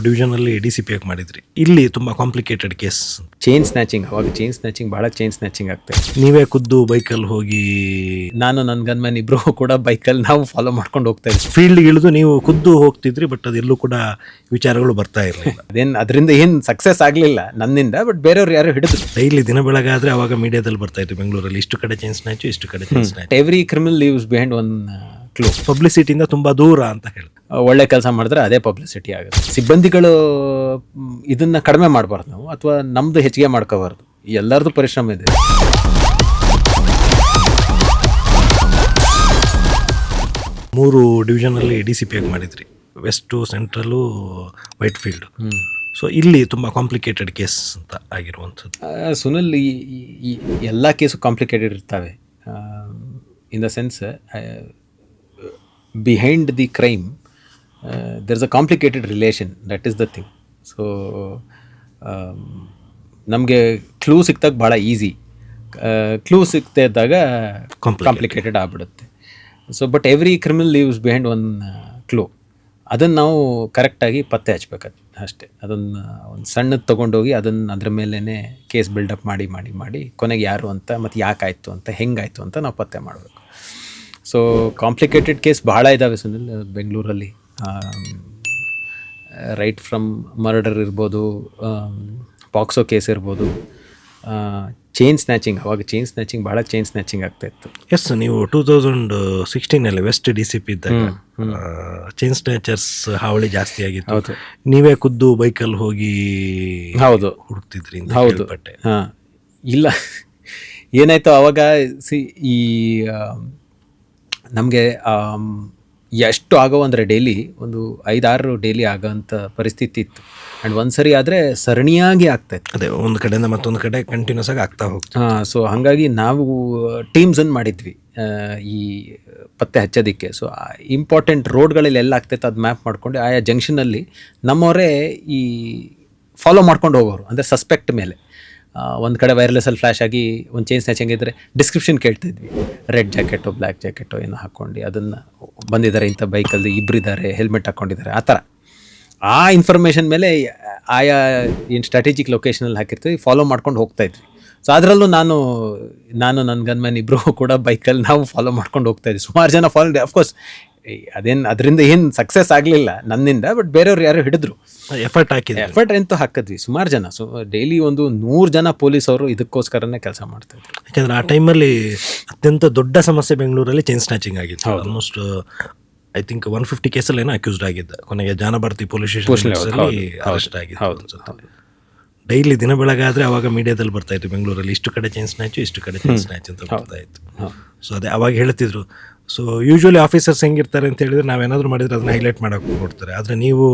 ಡಿವಿಷನಲ್ಲಿ DCP ಆಗಿ ಮಾಡಿದ್ರಿ. ಇಲ್ಲಿ ತುಂಬಾ ಕಾಂಪ್ಲಿಕೇಟೆಡ್ ಕೇಸ್. ಚೈನ್ ಸ್ನ್ಯಾಚಿಂಗ್, ಅವಾಗ ಚೈನ್ ಸ್ನ್ಯಾಚಿಂಗ್, ಭಾಳ ಚೈನ್ ಸ್ನ್ಯಾಚಿಂಗ್ ಆಗ್ತದೆ. ನೀವೇ ಖುದ್ದು ಬೈಕಲ್ಲಿ ಹೋಗಿ, ನಾನು ನನ್ನ ಗನ್ಮ್ಯಾನ್ ಇಬ್ರು ಕೂಡ ಬೈಕಲ್ಲಿ ನಾವು ಫಾಲೋ ಮಾಡ್ಕೊಂಡು ಹೋಗ್ತಾ ಇದ್ವಿ. ಫೀಲ್ಡ್ಗೆ ಇಳಿದು ನೀವು ಖುದ್ದು ಹೋಗ್ತಿದ್ರಿ, ಬಟ್ ಅದೆಲ್ಲೂ ಕೂಡ ವಿಚಾರಗಳು ಬರ್ತಾ ಇರಲಿಲ್ಲ. ಅದರಿಂದ ಏನು ಸಕ್ಸಸ್ ಆಗಲಿಲ್ಲ ನನ್ನಿಂದ, ಬಟ್ ಬೇರೆಯವ್ರು ಯಾರು ಹಿಡಿದ್ರು. ಡೈಲಿ ದಿನ ಬೆಳಗಾದ್ರೆ ಅವಾಗ ಮೀಡಿಯಾದಲ್ಲಿ ಬರ್ತಾ ಇತ್ತು ಬೆಂಗಳೂರಲ್ಲಿ, ಇಷ್ಟು ಕಡೆ ಚೈನ್ ಸ್ನ್ಯಾಚು, ಇಷ್ಟು ಕಡೆ chain snatch. Every criminal leaves behind one clue. ಪಬ್ಲಿಸಿಟಿಯಿಂದ ತುಂಬಾ ದೂರ ಅಂತ ಹೇಳಿ ಒಳ್ಳೆ ಕೆಲಸ ಮಾಡಿದ್ರೆ ಅದೇ ಪಬ್ಲಿಸಿಟಿ ಆಗುತ್ತೆ. ಸಿಬ್ಬಂದಿಗಳು ಇದನ್ನ ಕಡಿಮೆ ಮಾಡಬಾರ್ದು ನಾವು, ಅಥವಾ ನಮ್ದು ಹೆಚ್ಚಿಗೆ ಮಾಡ್ಕೋಬಾರ್ದು. ಎಲ್ಲರದು ಪರಿಶ್ರಮ ಇದೆ. ಮೂರು ಡಿವಿಷನಲ್ಲಿ DCP ಆಗಿ ಮಾಡಿದ್ರಿ, ವೆಸ್ಟು, ಸೆಂಟ್ರಲು, ವೈಟ್ ಫೀಲ್ಡ್. ಸೊ ಇಲ್ಲಿ ತುಂಬ ಕಾಂಪ್ಲಿಕೇಟೆಡ್ ಕೇಸ್ ಅಂತ ಆಗಿರುವಂಥದ್ದು. ಸುನಿಲ್, ಈ ಎಲ್ಲ ಕೇಸು ಕಾಂಪ್ಲಿಕೇಟೆಡ್ ಇರ್ತವೆ. In the sense, behind the crime there is a complicated relation, that is the thing. So ನಮಗೆ ಕ್ಲೂ ಸಿಕ್ತಾಗ ಭಾಳ ಈಸಿ, ಕ್ಲೂ ಸಿಗ್ತಾ ಇದ್ದಾಗ ಕಾಂಪ್ಲಿಕೇಟೆಡ್ ಆಗ್ಬಿಡುತ್ತೆ. So but every criminal leaves behind one clue. ಅದನ್ನು ನಾವು ಕರೆಕ್ಟಾಗಿ ಪತ್ತೆ ಹಚ್ಬೇಕು ಅಷ್ಟೇ. ಅದನ್ನು ಒಂದು ಸಣ್ಣದು ತೊಗೊಂಡೋಗಿ ಅದನ್ನು ಅದ್ರ ಮೇಲೇ ಕೇಸ್ ಬಿಲ್ಡಪ್ ಮಾಡಿ ಮಾಡಿ ಮಾಡಿ ಕೊನೆಗೆ ಯಾರು ಅಂತ, ಮತ್ತು ಯಾಕಾಯಿತು ಅಂತ, ಹೆಂಗಾಯಿತು ಅಂತ ನಾವು ಪತ್ತೆ ಮಾಡಬೇಕು. ಸೊ ಕಾಂಪ್ಲಿಕೇಟೆಡ್ ಕೇಸ್ ಭಾಳ ಇದ್ದಾವೆ ಸುನಿಲ್ ಬೆಂಗಳೂರಲ್ಲಿ. ರೈಟ್ ಫ್ರಮ್ ಮರ್ಡರ್ ಇರ್ಬೋದು, ಪಾಕ್ಸೋ ಕೇಸ್ ಇರ್ಬೋದು, ಚೈನ್ ಸ್ನ್ಯಾಚಿಂಗ್. ಅವಾಗ ಚೈನ್ ಸ್ನ್ಯಾಚಿಂಗ್, ಭಾಳ ಚೈನ್ ಸ್ನ್ಯಾಚಿಂಗ್ ಆಗ್ತಾಯಿತ್ತು. ಎಸ್, ನೀವು 2016 ವೆಸ್ಟ್ DCP ಇದ್ದಾಗ ಚೈನ್ ಸ್ನ್ಯಾಚರ್ಸ್ ಹಾವಳಿ ಜಾಸ್ತಿ ಆಗಿತ್ತು. ಹೌದು. ನೀವೇ ಖುದ್ದು ಬೈಕಲ್ಲಿ ಹೋಗಿ ಹೌದು ಹುಡುಕ್ತಿದ್ರಿ. ಹೌದು. ಹಾಂ, ಇಲ್ಲ, ಏನಾಯಿತು ಅವಾಗ, ಈ ನಮಗೆ ಎಷ್ಟು ಆಗೋ ಅಂದರೆ ಡೈಲಿ ಒಂದು 5-6 ಡೈಲಿ ಆಗೋಂಥ ಪರಿಸ್ಥಿತಿ ಇತ್ತು. ಆ್ಯಂಡ್ ಒಂದು ಸರಿ ಆದರೆ ಸರಣಿಯಾಗಿ ಆಗ್ತಾಯಿತ್ತು. ಅದೇ, ಒಂದು ಕಡೆಯಿಂದ ಮತ್ತೊಂದು ಕಡೆ ಕಂಟಿನ್ಯೂಸ್ ಆಗಿ ಆಗ್ತಾ ಹೋಗ್ತು. ಹಾಂ, ಸೊ ಹಾಗಾಗಿ ನಾವು ಟೀಮ್ಸನ್ನು ಮಾಡಿದ್ವಿ ಈ ಪತ್ತೆ ಹಚ್ಚೋದಕ್ಕೆ. ಸೊ ಇಂಪಾರ್ಟೆಂಟ್ ರೋಡ್ಗಳಲ್ಲಿ ಎಲ್ಲ ಆಗ್ತೈತೆ ಅದು ಮ್ಯಾಪ್ ಮಾಡ್ಕೊಂಡು ಆಯಾ ಜಂಕ್ಷನಲ್ಲಿ ನಮ್ಮವರೇ ಈ ಫಾಲೋ ಮಾಡ್ಕೊಂಡು ಹೋಗೋರು, ಅಂದರೆ ಸಸ್ಪೆಕ್ಟ್ ಮೇಲೆ. ಒಂದು ಕಡೆ ವೈರ್ಲೆಸ್ಸಲ್ಲಿ ಫ್ಲ್ಯಾಶ್ ಆಗಿ ಒಂದು ಚೈನ್ ಸ್ನ್ಯಾಚಿಂಗ್ ಇದ್ದರೆ ಡಿಸ್ಕ್ರಿಪ್ಷನ್ ಕೇಳ್ತಾಯಿದ್ವಿ, ರೆಡ್ ಜಾಕೆಟೋ ಬ್ಲ್ಯಾಕ್ ಜಾಕೆಟೋ ಏನೋ ಹಾಕ್ಕೊಂಡು ಅದನ್ನು ಬಂದಿದ್ದಾರೆ, ಇಂಥ ಬೈಕಲ್ಲಿ ಇಬ್ಬರಿದ್ದಾರೆ, ಹೆಲ್ಮೆಟ್ ಹಾಕ್ಕೊಂಡಿದ್ದಾರೆ, ಆ ಥರ. ಆ ಇನ್ಫಾರ್ಮೇಷನ್ ಮೇಲೆ ಆಯಾ ಏನು ಸ್ಟ್ರಾಟಜಿಕ್ ಲೊಕೇಶನಲ್ಲಿ ಹಾಕಿರ್ತೀವಿ, ಫಾಲೋ ಮಾಡ್ಕೊಂಡು ಹೋಗ್ತಾಯಿದ್ವಿ. ಸೊ ಅದರಲ್ಲೂ ನಾನು ನನ್ನ ಗನ್ಮ್ಯಾನ್ ಇಬ್ಬರು ಕೂಡ ಬೈಕಲ್ಲಿ ನಾವು ಫಾಲೋ ಮಾಡ್ಕೊಂಡು ಹೋಗ್ತಾಯಿದ್ವಿ. ಸುಮಾರು ಜನ ಫಾಲೋ, ಅಫ್ಕೋರ್ಸ್ ಅದರಿಂದ ಏನು ಸಕ್ಸಸ್ ಆಗಲಿಲ್ಲ ನನ್ನಿಂದ, ಬಟ್ ಬೇರೆಯವ್ರು ಯಾರು ಹಿಡಿದ್ರು. ಎಫರ್ಟ್ ಅಂತೂ ಹಾಕಿದ್ವಿ ಸುಮಾರು ಜನ. ಸೊ ಡೈಲಿ ಒಂದು 100 ಜನ ಪೊಲೀಸವರು ಇದಕ್ಕೋಸ್ಕರನೇ ಕೆಲಸ ಮಾಡ್ತಾಯಿದ್ರು. ಯಾಕೆಂದರೆ ಆ ಟೈಮಲ್ಲಿ ಅತ್ಯಂತ ದೊಡ್ಡ ಸಮಸ್ಯೆ ಬೆಂಗಳೂರಲ್ಲಿ ಚೈನ್ ಸ್ನ್ಯಾಚಿಂಗ್ ಆಗಿತ್ತು. ಆಲ್ಮೋಸ್ಟ್ ಐ ಥಿಂಕ್ 150 ಕೇಸಲ್ಲಿ ಏನೋ ಅಕ್ಯೂಸ್ಡ್ ಆಗಿದ್ದ. ಕೊನೆಗೆ ಜಾನಭಾರತಿ ಪೊಲೀಸ್ ಸ್ಟೇಷನ್ನಲ್ಲಿ ಅರೆಸ್ಟ್ ಆಗಿತ್ತು. ಡೈಲಿ ದಿನ ಬೆಳಗಾದರೆ ಅವಾಗ ಮೀಡಿಯಾದಲ್ಲಿ ಬರ್ತಾ ಇತ್ತು ಬೆಂಗಳೂರಲ್ಲಿ, ಇಷ್ಟು ಕಡೆ ಚೈನ್ ಸ್ನ್ಯಾಚು, ಇಷ್ಟು ಕಡೆ ಚೈನ್ ಸ್ನ್ಯಾಚ್ ಅಂತ ಬರ್ತಾ ಇತ್ತು. ಸೊ ಅದೇ ಅವಾಗ ಹೇಳ್ತಿದ್ರು. ಸೊ ಯೂಶ್ವಲಿ ಆಫೀಸರ್ಸ್ ಹೆಂಗಿರ್ತಾರೆ ಅಂತ ಹೇಳಿದ್ರೆ, ನಾವೇನಾದರೂ ಮಾಡಿದರೆ ಅದನ್ನ ಹೈಲೈಟ್ ಮಾಡೋಕ್ಕೆ ನೋಡ್ತಾರೆ. ಆದರೆ ನೀವು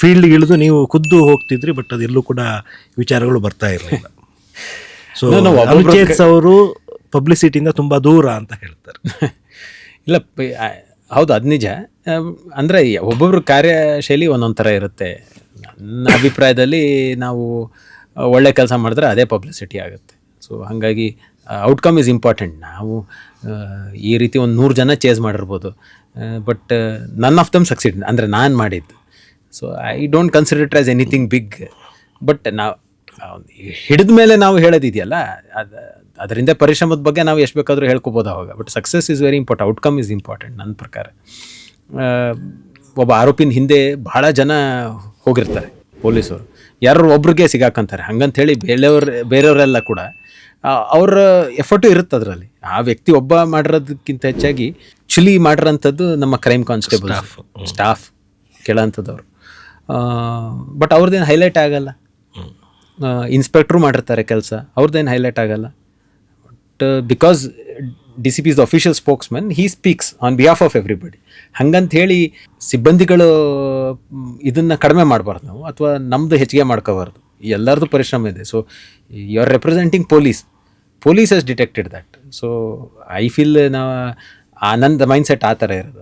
ಫೀಲ್ಡ್ಗೆ ಇಳಿದು ನೀವು ಖುದ್ದು ಹೋಗ್ತಿದ್ರಿ, ಬಟ್ ಅದೆಲ್ಲೂ ಕೂಡ ವಿಚಾರಗಳು ಬರ್ತಾ ಇರಲಿಲ್ಲ. ಸೊ ಅನುಚೇತ್ಸ್ ಅವರು ಪಬ್ಲಿಸಿಟಿಯಿಂದ ತುಂಬ ದೂರ ಅಂತ ಹೇಳ್ತಾರೆ. ಇಲ್ಲ, ಹೌದು, ಅದು ನಿಜ. ಅಂದರೆ ಒಬ್ಬೊಬ್ರು ಕಾರ್ಯಶೈಲಿ ಒಂದೊಂದು ಥರ ಇರುತ್ತೆ. ನನ್ನ ಅಭಿಪ್ರಾಯದಲ್ಲಿ ನಾವು ಒಳ್ಳೆ ಕೆಲಸ ಮಾಡಿದ್ರೆ ಅದೇ ಪಬ್ಲಿಸಿಟಿ ಆಗುತ್ತೆ. ಸೊ ಹಾಗಾಗಿ ಔಟ್ಕಮ್ ಈಸ್ ಇಂಪಾರ್ಟೆಂಟ್. ನಾವು ಈ ರೀತಿ ಒಂದು 100 ಜನ ಚೇಸ್ ಮಾಡಿರ್ಬೋದು, but none of them succeed, ಅಂದರೆ ನಾನು ಮಾಡಿದ್ದು. So I don't consider it as anything big. But ನಾವು ಹಿಡಿದ ಮೇಲೆ ನಾವು ಹೇಳೋದಿದೆಯಲ್ಲ, ಅದರಿಂದ ಪರಿಶ್ರಮದ ಬಗ್ಗೆ ನಾವು ಎಷ್ಟು ಬೇಕಾದರೂ ಹೇಳ್ಕೊಬೋದು ಅವಾಗ. But success is very important, outcome is important ನನ್ನ ಪ್ರಕಾರ. ಒಬ್ಬ ಆರೋಪಿನ ಹಿಂದೆ ಭಾಳ ಜನ ಹೋಗಿರ್ತಾರೆ ಪೊಲೀಸರು, ಯಾರು ಒಬ್ರಿಗೆ ಸಿಗಾಕಂತಾರೆ. ಹಂಗಂಥೇಳಿ ಬೇರೆಯವರೆಲ್ಲ ಕೂಡ ಅವ್ರ ಎಫರ್ಟು ಇರುತ್ತೆ ಅದರಲ್ಲಿ. ಆ ವ್ಯಕ್ತಿ ಒಬ್ಬ ಮಾಡಿರೋದಕ್ಕಿಂತ ಹೆಚ್ಚಾಗಿ ಚುಲಿ ಮಾಡಿರೋಂಥದ್ದು ನಮ್ಮ ಕ್ರೈಮ್ ಕಾನ್ಸ್ಟೇಬಲ್ ಸ್ಟಾಫ್ ಕೇಳೋಂಥದ್ದವ್ರು. ಬಟ್ ಅವ್ರದ್ದೇನು ಹೈಲೈಟ್ ಆಗಲ್ಲ. ಇನ್ಸ್ಪೆಕ್ಟ್ರು ಮಾಡಿರ್ತಾರೆ ಕೆಲಸ, ಅವ್ರದ್ದೇನು ಹೈಲೈಟ್ ಆಗಲ್ಲ. But because DCP is the official spokesman, he speaks on behalf of everybody. ಹಂಗಂತ ಹೇಳಿ ಸಿಬ್ಬಂದಿಗಳು ಇದನ್ನು ಕಡಿಮೆ ಮಾಡಬಾರ್ದು ನಾವು, ಅಥವಾ ನಮ್ಮದು ಹೆಚ್ಚಿಗೆ ಮಾಡ್ಕೋಬಾರ್ದು. ಎಲ್ಲರದು ಪರಿಶ್ರಮ ಇದೆ. So you are representing police has detected that. So I feel ನನ್ನ ಮೈಂಡ್ಸೆಟ್ ಆ ಥರ ಇರೋದು.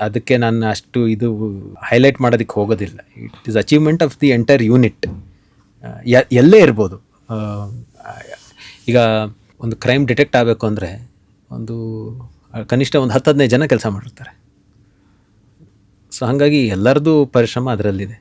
ಅದಕ್ಕೆ ನಾನು ಅಷ್ಟು ಇದು ಹೈಲೈಟ್ ಮಾಡೋದಕ್ಕೆ ಹೋಗೋದಿಲ್ಲ. It is achievement of the entire unit. ಎಲ್ಲೇ ಇರ್ಬೋದು. ಈಗ ಒಂದು ಕ್ರೈಮ್ ಡಿಟೆಕ್ಟ್ ಆಗಬೇಕು ಅಂದರೆ ಕನಿಷ್ಠ ಒಂದು 10-15 ಜನ ಕೆಲಸ ಮಾಡಿರ್ತಾರೆ. ಸೊ ಹಾಗಾಗಿ ಎಲ್ಲರದ್ದು ಪರಿಶ್ರಮ ಅದರಲ್ಲಿದೆ.